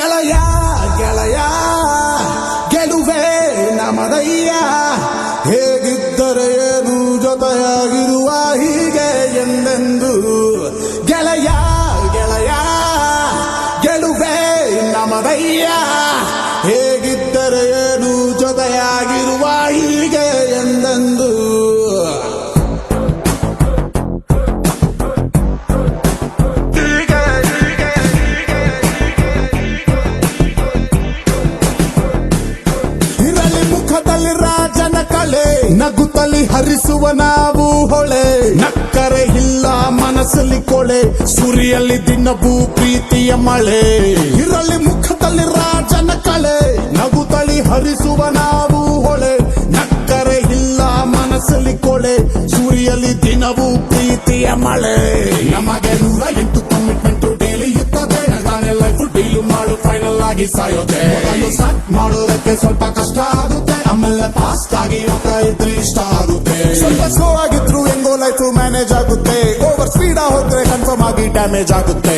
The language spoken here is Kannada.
ಗೆಳೆಯ ಗೆಳೆಯ ಗೆಲುವೆ ನಮದಯ್ಯ, ಹೇಗಿದ್ದರೆ ಏನು ಜೊತೆಯಾಗಿರುವ ಹೀಗೆ ಎಂದೆಂದು. ಗೆಳೆಯ ಗೆಳೆಯ ಗೆಲುವೆ ನಮದಯ್ಯ, ಹೇಗಿದ್ದರೆ ಏನು ಜೊತೆಯಾಗಿರುವ ಹೀಗೆ ಎಂದೆಂದು. ಮುಖದಲ್ಲಿ ರಾಜನ ಕಳೆ, ನಗುತ್ತಲಿ ಹರಿಸುವ ನಾವು ಹೊಳೆ. ನಕ್ಕರೆ ಇಲ್ಲ ಮನಸ್ಸಲ್ಲಿ ಕೊಳೆ, ಸುರಿಯಲ್ಲಿ ದಿನವೂ ಪ್ರೀತಿಯ ಮಳೆ. ಇರಲಿ ಮುಖದಲ್ಲಿ ರಾಜನ ಕಳೆ, ನಗುತ್ತಲಿ ಹರಿಸುವ ನಾವು ಹೊಳೆ. ನಕ್ಕರೆ ಇಲ್ಲ ಮನಸ್ಸಲ್ಲಿ ಕೊಳೆ, ಸುರಿಯಲ್ಲಿ ದಿನವೂ ಪ್ರೀತಿಯ ಮಳೆ. ನಮಗೆ 108 ಕಮಿಟ್ಮೆಂಟ್ ಡೈಲಿ ಇರ್ತದೆ, ಲೈಫ್ ಡೀಲ್ ಮಾಡು ಫೈನಲ್ ಆಗಿ ಸಾಯೋದೆ. ಸ್ಟಾರ್ಟ್ ಮಾಡೋದಕ್ಕೆ ಸ್ವಲ್ಪ ಕಷ್ಟ ಆಗುತ್ತೆ, ಆಮೇಲೆ ಫಾಸ್ಟ್ ಆಗಿ ಹೋಗ್ತಾ ಇದ್ರೆ ಇಷ್ಟ ಆಗುತ್ತೆ. ಸ್ವಲ್ಪ ಸ್ಲೋ ಆಗಿದ್ರು ಹೆಂಗೋ ಲೈಫ್ ಮ್ಯಾನೇಜ್ ಆಗುತ್ತೆ, ಓವರ್ ಸ್ಪೀಡ್ ಹೋದ್ರೆ ಕನ್ಫರ್ಮ್ ಆಗಿ ಡ್ಯಾಮೇಜ್ ಆಗುತ್ತೆ.